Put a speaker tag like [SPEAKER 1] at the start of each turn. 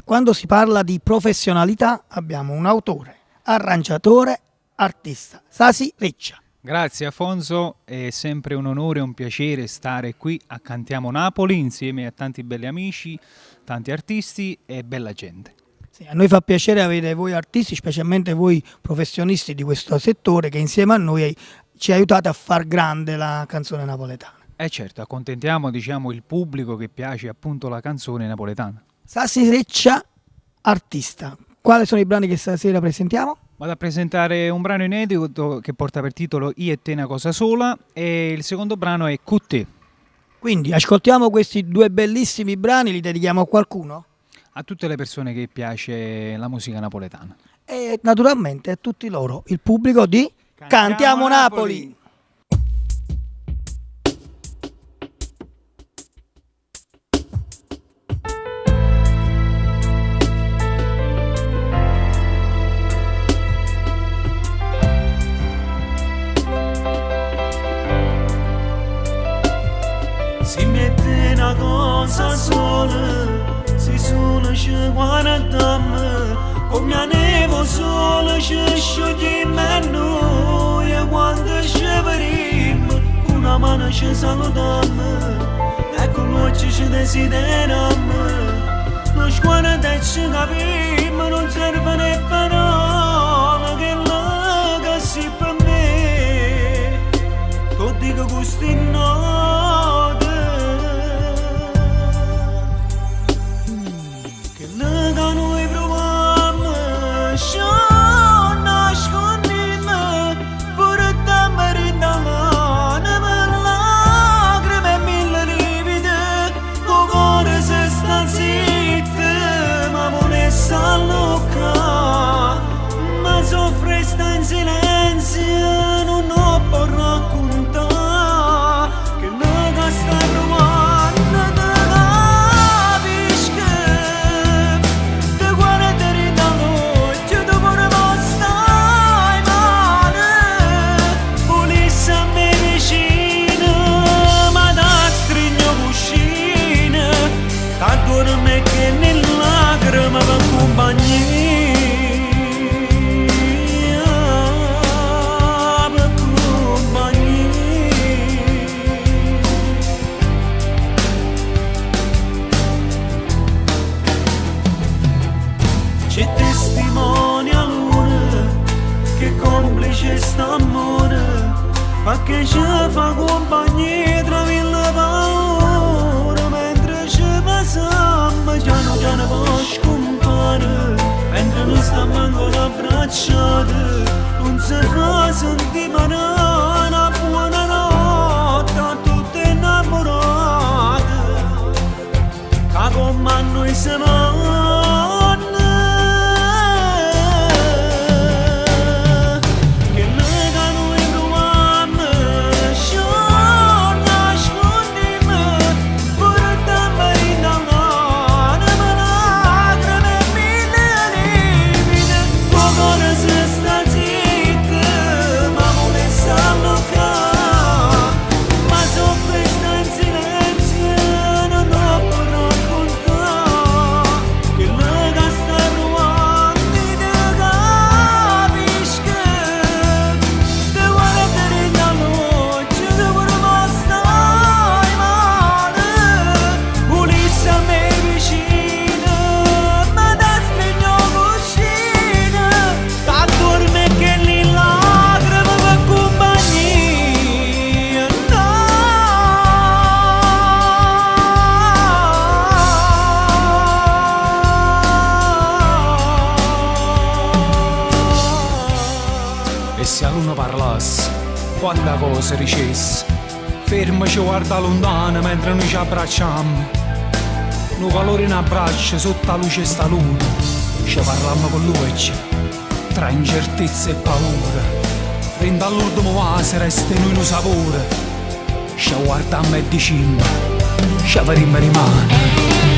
[SPEAKER 1] quando si parla di professionalità abbiamo un autore, arrangiatore, artista, Sasi Reccia.
[SPEAKER 2] Grazie Afonso, è sempre un onore e un piacere stare qui a Cantiamo Napoli insieme a tanti belli amici, tanti artisti e bella gente.
[SPEAKER 1] Sì, a noi fa piacere avere voi artisti, specialmente voi professionisti di questo settore che insieme a noi ci aiutate a far grande la canzone napoletana.
[SPEAKER 2] Certo, accontentiamo il pubblico che piace appunto la canzone napoletana.
[SPEAKER 1] Sasi Reccia, artista. Quali sono i brani che stasera presentiamo?
[SPEAKER 2] Vado a presentare un brano inedito che porta per titolo Io e te una cosa sola e il secondo brano è Cutte.
[SPEAKER 1] Quindi ascoltiamo questi due bellissimi brani, li dedichiamo a qualcuno?
[SPEAKER 2] A tutte le persone che piace la musica napoletana.
[SPEAKER 1] E naturalmente a tutti loro, il pubblico di Cantiamo Napoli.
[SPEAKER 3] Si mette una cosa sola, si sola ci guardiamo, come anevo sola ci scioglimmo noi, e quando ci vedremo, una mano ci salutiamo, e con noi ci desideriamo, noi guardiamo e ci capiamo, non serve né parole, che la che si per me, tu dico questi no. Ma soffre sta in silenzio, non ho può raccontare che noi che sta rubando te capisco, te guardi da l'occhio, te vorremmo stai male, volesse a me vicino, ma da stringo cuscino, da dorme che nel lacrima va compagnia. C'è testimonia l'una che complice st'amore, ma che ci fa compagnia tra mille paure, mentre ci passiamo piano piano poi scompare, mentre noi stiamo ancora abbracciati, non si fa sentire una buona notte a tutte innamorate, che come a noi siamo.
[SPEAKER 4] E se a luna parlasse, quanta cosa dicesse, ferma ci guarda lontano mentre noi ci abbracciamo, no calore in abbraccio sotto la luce sta luna, ci parliamo con lui tra incertezza e paura, renda all'ultimo vaso resta in noi lo sapore, ci guardiamo e diciamo, ci faremo rimane.